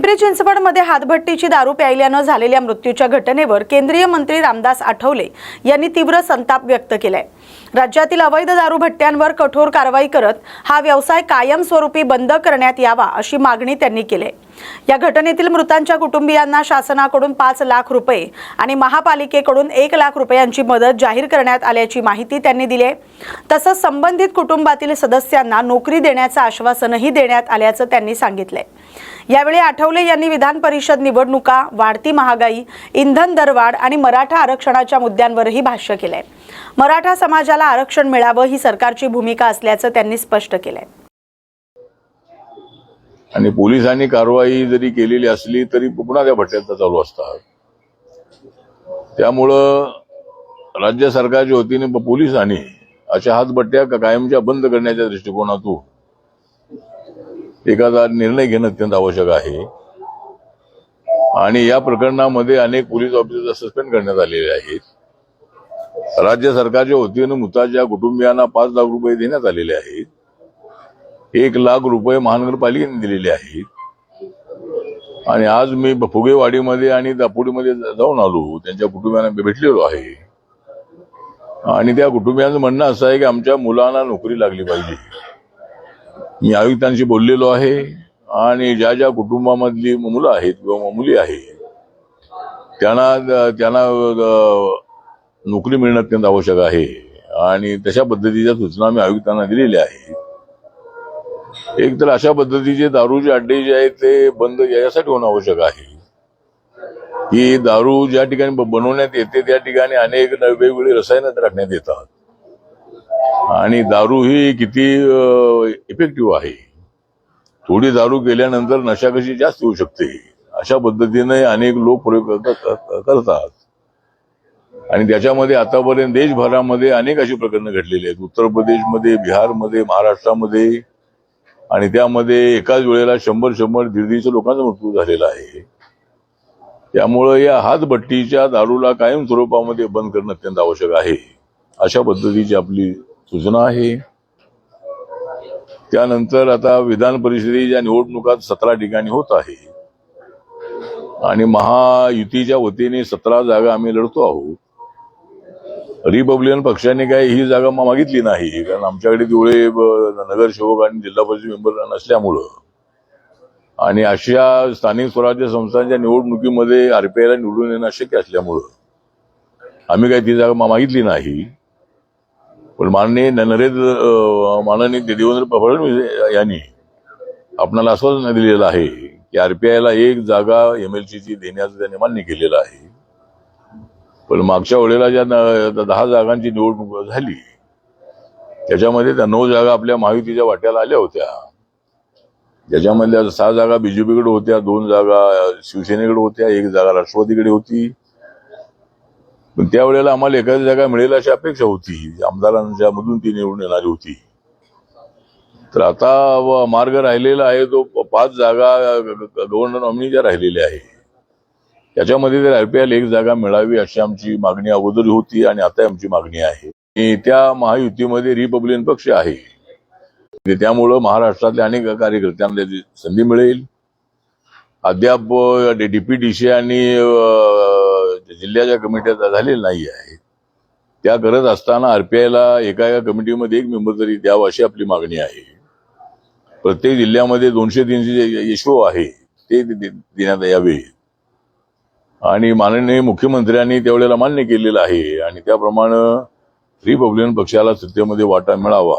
पिंपरी चिंचवडमध्ये हातभट्टीची दारू प्यायल्यानं झालेल्या मृत्यूच्या घटनेवर केंद्रीय मंत्री रामदास आठवले यांनी तीव्र संताप व्यक्त केलाय। राज्यातील अवैध दारू भट्ट्यांवर कठोर कारवाई करत हा व्यवसाय कायमस्वरूपी बंद करण्यात यावा अशी मागणी त्यांनी केली। या घटनेतील मृतांच्या कुटुंबियांना शासनाकडून 5 लाख रुपये आणि महापालिकेकडून 1 लाख रुपयांची मदत जाहीर करण्यात आल्याची माहिती त्यांनी दिली आहे। तसंच संबंधित कुटुंबातील सदस्यांना नोकरी देण्याचं आश्वासनही देण्यात आल्याचं त्यांनी सांगितलंय। यावेळी आठवले यांनी विधान परिषद निवडणुका, वाढती महागाई, इंधन दरवाढ आणि मराठा आरक्षणाच्या मुद्द्यांवरही भाष्य केलंय। मराठा समाजाला आरक्षण मिळावं ही सरकारची भूमिका असल्याचं त्यांनी स्पष्ट केलंय। आणि पोलिसांनी कारवाई जरी केलेली असली तरी पुन्हा त्या भट्ट्यात चालू असतात। त्यामुळं राज्य सरकारच्या वतीने पोलिसांनी अशा हातभट्ट्या कायमच्या बंद करण्याच्या दृष्टिकोनातून एखादा निर्णय घेणं अत्यंत आवश्यक आहे। आणि या प्रकरणामध्ये अनेक पोलीस ऑफिसर सस्पेंड करण्यात आलेले आहेत। राज्य सरकारच्या वतीने मृतांच्या कुटुंबियांना 5 लाख रुपये देण्यात आलेले आहेत। 1 लाख रुपये महानगरपालिकेने दिलेले आहेत। आणि आज मी फुगेवाडीमध्ये आणि दापोडीमध्ये जाऊन आलो, त्यांच्या कुटुंबियांना भेटलेलो आहे। आणि त्या कुटुंबियांचं म्हणणं असं आहे की आमच्या मुलांना नोकरी लागली पाहिजे। मी आयुक्तांशी बोललेलो आहे आणि ज्या ज्या कुटुंबामधली मुलं आहेत किंवा मुली आहेत त्यांना नोकरी मिळणं अत्यंत आवश्यक आहे। आणि तशा पद्धतीच्या सूचना मी आयुक्तांना दिलेल्या आहेत। एक तर अशा पद्धतीचे दारूचे अड्डे जे आहेत ते बंद यासाठी होणं आवश्यक आहे की दारू ज्या ठिकाणी बनवण्यात येते त्या ठिकाणी अनेक वेगवेगळी रसायनं टाकण्यात येतात। आणि दारू ही किती इफेक्टिव्ह आहे। थोडी दारू केल्यानंतर नशा कशी जास्त होऊ शकते अशा पद्धतीने अनेक लोक प्रयोग करतात। आणि त्याच्यामध्ये आतापर्यंत देशभरामध्ये अनेक अशी प्रकरणं घडलेली आहेत। उत्तर प्रदेशमध्ये, बिहारमध्ये, महाराष्ट्रामध्ये आणि त्यामध्ये एकाच वेळेला 100-150 लोकांचा मृत्यू झालेला आहे। त्यामुळे या हातभट्टीच्या दारूला कायम स्वरूपामध्ये बंद करणं अत्यंत आवश्यक आहे अशा पद्धतीची आपली सूचना आहे। त्यानंतर आता विधान परिषदेच्या निवडणुका 17 ठिकाणी होत आहे आणि महायुतीच्या वतीने 17 जागा आम्ही लढतो आहोत। रिपब्लिकन पक्षाने काही ही जागा मागितली नाही, कारण आमच्याकडे तेवढे नगरसेवक आणि जिल्हा परिषद मेंबर नसल्यामुळं आणि अशा स्थानिक स्वराज्य संस्थांच्या निवडणुकीमध्ये आरपीआयला निवडून येणं अशक्य असल्यामुळं आम्ही काही ती जागा मागितली नाही। पण माननीय देवेंद्र फडणवीस यांनी आपणाला आश्वासन दिलेलं आहे की आरपीआयला 1 जागा एमएलसीची देण्याचं त्यांनी मान्य केलेलं आहे। पण मागच्या वेळेला ज्या 10 जागांची निवडणूक झाली त्याच्यामध्ये त्या 9 जागा आपल्या महायुतीच्या वाट्याला आल्या होत्या। ज्याच्यामधल्या 6 जागा बीजेपीकडे होत्या, 2 जागा शिवसेनेकडे होत्या, 1 जागा राष्ट्रवादीकडे होती। पण त्यावेळेला आम्हाला एखादी जागा मिळेल अशी अपेक्षा होती, आमदारांच्या मधून ती निवडून येणारी होती। तर आता मार्ग राहिलेला आहे तो 5 जागा गव्हर्नर नॉमिनीच्या राहिलेल्या आहे। त्याच्यामध्ये तर आरपीआयला 1 जागा मिळावी अशी आमची मागणी अगोदर होती आणि आता आमची मागणी आहे। त्या महायुतीमध्ये रिपब्लिकन पक्ष आहे, त्यामुळं महाराष्ट्रातल्या अनेक कार्यकर्त्यांना संधी मिळेल। अद्याप डीपीडीसी आणि जिल्ह्याच्या कमिट्या झालेल्या नाही आहेत। त्या करत असताना आरपीआयला एका कमिटीमध्ये 1 मेंबर तरी द्यावा अशी आपली मागणी आहे। प्रत्येक जिल्ह्यामध्ये 200-300 एसओ आहे ते देण्यात यावे आणि माननीय मुख्यमंत्र्यांनी त्यावेळेला मान्य केलेलं आहे आणि त्याप्रमाणे रिपब्लिकन पक्षाला सत्तेमध्ये वाटा मिळावा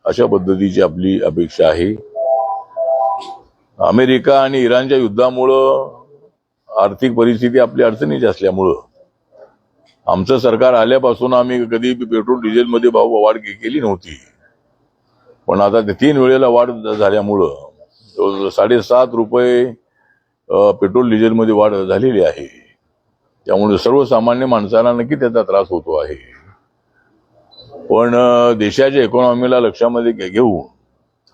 अशा पद्धतीची आपली अपेक्षा आहे। अमेरिका आणि इराणच्या युद्धामुळं आर्थिक परिस्थिती आपली अडचणीची असल्यामुळं आमचं सरकार आल्यापासून आम्ही कधी पेट्रोल डिझेलमध्ये वाढ केली नव्हती। पण आता 3 वेळेला वाढ झाल्यामुळं 7.5 रुपये पेट्रोल डिझेलमध्ये वाढ झालेली आहे। त्यामुळे सर्वसामान्य माणसाला नक्की त्याचा त्रास होतो आहे। पण देशाच्या इकॉनॉमीला लक्षामध्ये घेऊन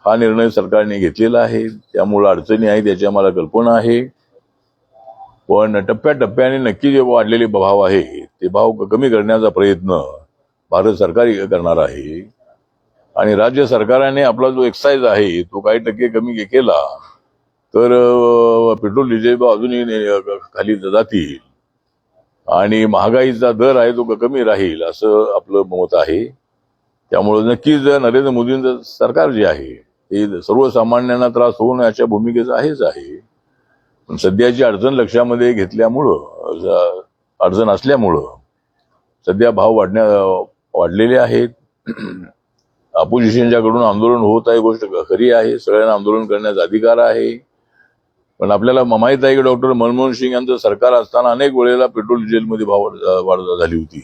हा निर्णय सरकारने घेतलेला आहे। त्यामुळे अडचणी आहे त्याची आम्हाला कल्पना आहे। पण टप्प्याटप्प्याने नक्की जे वाढलेले भाव आहे ते भाव कमी करण्याचा प्रयत्न भारत सरकार करणार आहे। आणि राज्य सरकारने आपला जो एक्साईज आहे तो काही टक्के कमी केला तर पेट्रोल डिझेल भाव अजूनही खाली जातील आणि महागाईचा दर आहे तो कमी राहील असं आपलं मत आहे. त्यामुळे नक्कीच नरेंद्र मोदींचं सरकार जे आहे ते सर्वसामान्यांना त्रास होऊ नये अशा भूमिकेचं आहे. पण सध्याची अडचण लक्षामध्ये घेतल्यामुळं अडचण असल्यामुळं सध्या भाव वाढलेले आहेत. अपोजिशनच्याकडून आंदोलन होत आहे, गोष्ट खरी आहे. सगळ्यांना आंदोलन करण्याचा अधिकार आहे. पण आपल्याला माहित आहे की डॉक्टर मनमोहन सिंग यांचं सरकार असताना अनेक वेळेला पेट्रोल डिझेलमध्ये वाढ झाली होती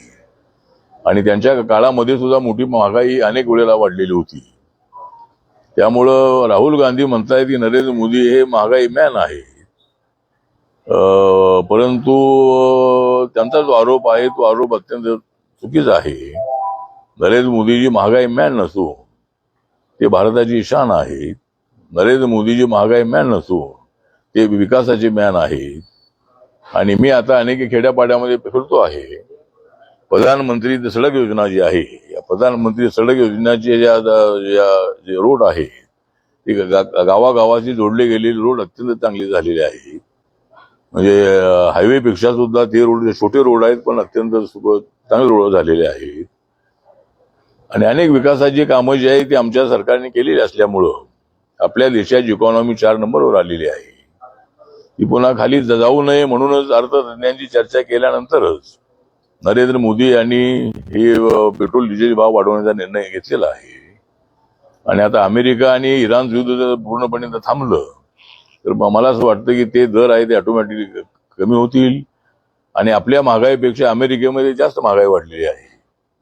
आणि त्यांच्या काळामध्ये सुद्धा मोठी महागाई अनेक वेळेला वाढलेली होती. त्यामुळं राहुल गांधी म्हणतायत की नरेंद्र मोदी हे महागाई मॅन आहे. परंतु त्यांचा जो आरोप आहे तो आरोप अत्यंत चुकीचा आहे. नरेंद्र मोदीजी महागाई मॅन नसून ते भारताची शान आहे. नरेंद्र मोदीजी महागाई मॅन नसून ते विकासाचे मॅन आहेत. आणि मी आता अनेक खेड्यापाड्यामध्ये फिरतो आहे. प्रधानमंत्री सडक योजना जी आहे, या प्रधानमंत्री सडक योजनाचे जे रोड आहे ते गावागावाशी जोडले गेलेले रोड अत्यंत चांगले झालेले आहेत. म्हणजे हायवेपेक्षा सुद्धा ते रोड छोटे रोड आहेत पण अत्यंत चांगले रोड झालेले आहेत. आणि अनेक विकासाची कामं जी आहेत ती आमच्या सरकारने केलेली असल्यामुळं आपल्या देशाची इकॉनॉमी 4 नंबरवर आलेली आहे. ती पुन्हा खाली जाऊ नये म्हणूनच अर्थतज्ञांची चर्चा केल्यानंतरच नरेंद्र मोदी यांनी हे पेट्रोल डिझेल भाव वाढवण्याचा निर्णय घेतलेला आहे. आणि आता अमेरिका आणि इराण युद्ध जर पूर्णपणे थांबलं तर मला असं वाटतं की ते दर आहे ते ऑटोमॅटिकली कमी होतील आणि आपल्या महागाईपेक्षा अमेरिकेमध्ये जास्त महागाई वाढलेली आहे.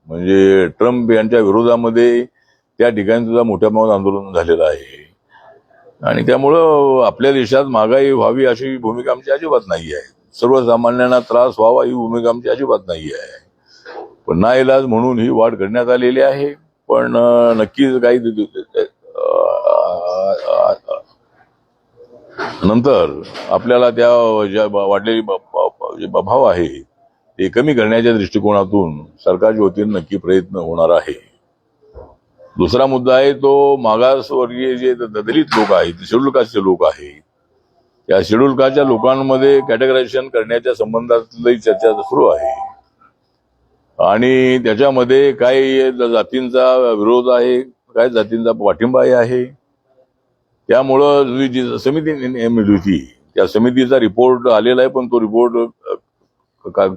म्हणजे ट्रम्प यांच्या विरोधामध्ये त्या ठिकाणी सुद्धा मोठ्या प्रमाणात आंदोलन झालेलं आहे. आणि त्यामुळं आपल्या देशात महागाई व्हावी अशी भूमिका आमची अजिबात नाही आहे. सर्वसामान्यांना त्रास व्हावा ही भूमिका आमची अजिबात नाही आहे. पण नाईलाज म्हणून ही वाढ करण्यात आलेली आहे. पण नक्कीच काही नंतर आपल्याला त्या ज्या वाढलेली भाव आहे ते कमी करण्याच्या दृष्टिकोनातून सरकारच्या वतीने नक्की प्रयत्न होणार आहे. दुसरा मुद्दा आहे तो मागासवर्गीय जे दलित लोक आहेत, शेड्यूल कास्टचे लोक आहेत, या शेड्यूल कास्टच्या लोकांमध्ये कॅटेगरायझेशन करण्याच्या संबंधातली चर्चा सुरू आहे. आणि त्याच्यामध्ये काही जातींचा विरोध आहे, काही जातींचा पाठिंबाही आहे. त्यामुळं जी समिती नेमली होती त्या समितीचा रिपोर्ट आलेला आहे पण तो रिपोर्ट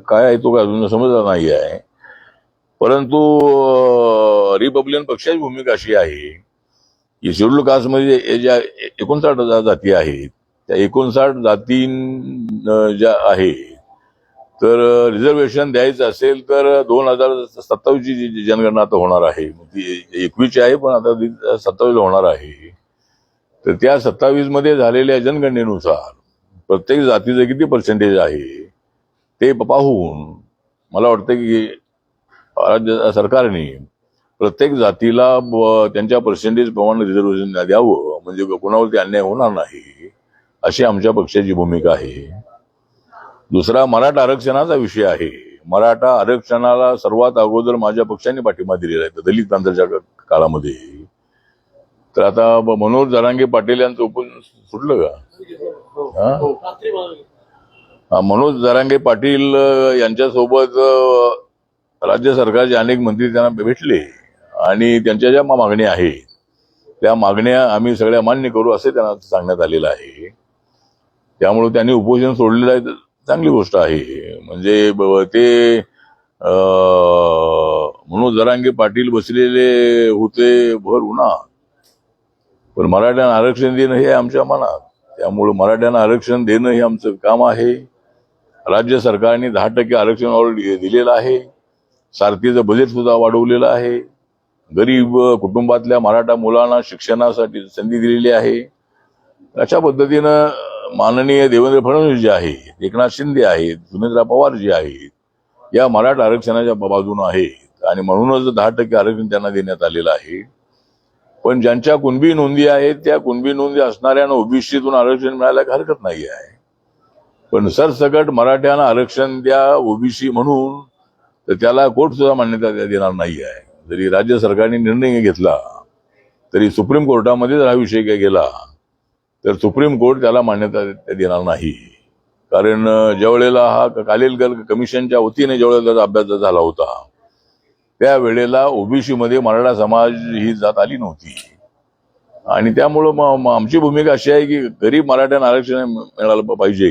काय आहे तो अजून समजला नाही आहे. परंतु रिपब्लिकन पक्षाची भूमिका अशी आहे की शेड्यूल कास्टमध्ये ज्या 59 जाती आहेत त्या 59 जाती ज्या आहेत तर रिझर्वेशन द्यायचं असेल तर 2027 ची जनगणना आता होणार आहे. ती 21 आहे पण आता 27 होणार आहे. तर त्या 27 मध्ये झालेल्या जनगणनेनुसार प्रत्येक जातीचं किती पर्सेंटेज आहे ते पाहून मला वाटतं की राज्य सरकारने प्रत्येक जातीला त्यांच्या पर्सेंटेज प्रमाणे रिझर्वेशन द्यावं म्हणजे कोणावरती अन्याय होणार नाही अशी आमच्या पक्षाची भूमिका आहे. दुसरा मराठा आरक्षणाचा विषय आहे. मराठा आरक्षणाला सर्वात अगोदर माझ्या पक्षाने पाठिंबा दिलेला आहे दलित क्रांतीच्या काळामध्ये. तर आता मनोहर जरांगे पाटील यांचं ओपन सुटलं का? मनोज जरांगे पाटील यांच्यासोबत राज्य सरकारचे अनेक मंत्री त्यांना भेटले आणि त्यांच्या ज्या मागण्या आहेत त्या मागण्या आम्ही सगळ्या मान्य करू असे त्यांना सांगण्यात आलेलं आहे. त्यामुळे त्यांनी उपोषण सोडलेलं आहे, चांगली गोष्ट आहे. म्हणजे ते मनोज जरांगे पाटील बसलेले होते भर उन्हात पण मराठ्यांना आरक्षण देणं हे आमच्या मनात. त्यामुळे मराठ्यांना आरक्षण देणं हे आमचं काम आहे. राज्य सरकारने 10% आरक्षण ऑलरेडी दिलेलं आहे. सारथीचं बजेट सुद्धा वाढवलेलं आहे. गरीब कुटुंबातल्या मराठा मुलांना शिक्षणासाठी संधी दिलेली आहे. अशा पद्धतीनं माननीय देवेंद्र फडणवीस जे आहेत, एकनाथ शिंदे आहेत, सुनेत्रा पवार जे आहेत या मराठा आरक्षणाच्या बाजूने आहेत आणि म्हणूनच 10% आरक्षण त्यांना देण्यात आलेलं आहे. पण ज्यांच्या कुणबी नोंदी आहेत त्या कुणबी नोंदी असणाऱ्यांना ओबीसीतून आरक्षण मिळायला हरकत नाही आहे. पण सरसकट मराठ्यांना आरक्षण द्या ओबीसी म्हणून तर त्याला कोर्ट सुद्धा मान्यता देणार नाही आहे. जरी राज्य सरकारने निर्णय घेतला तरी सुप्रीम कोर्टामध्ये जर हा विषय काय गेला तर सुप्रीम कोर्ट त्याला मान्यता देणार नाही. कारण ज्या वेळेला हा कालेलकर कमिशनच्या वतीने ज्या वेळेला त्याचा अभ्यास झाला होता त्यावेळेला ओबीसी मध्ये मराठा समाज ही जात आली नव्हती आणि त्यामुळं आमची भूमिका अशी आहे की गरीब मराठ्यांना आरक्षण मिळालं पाहिजे.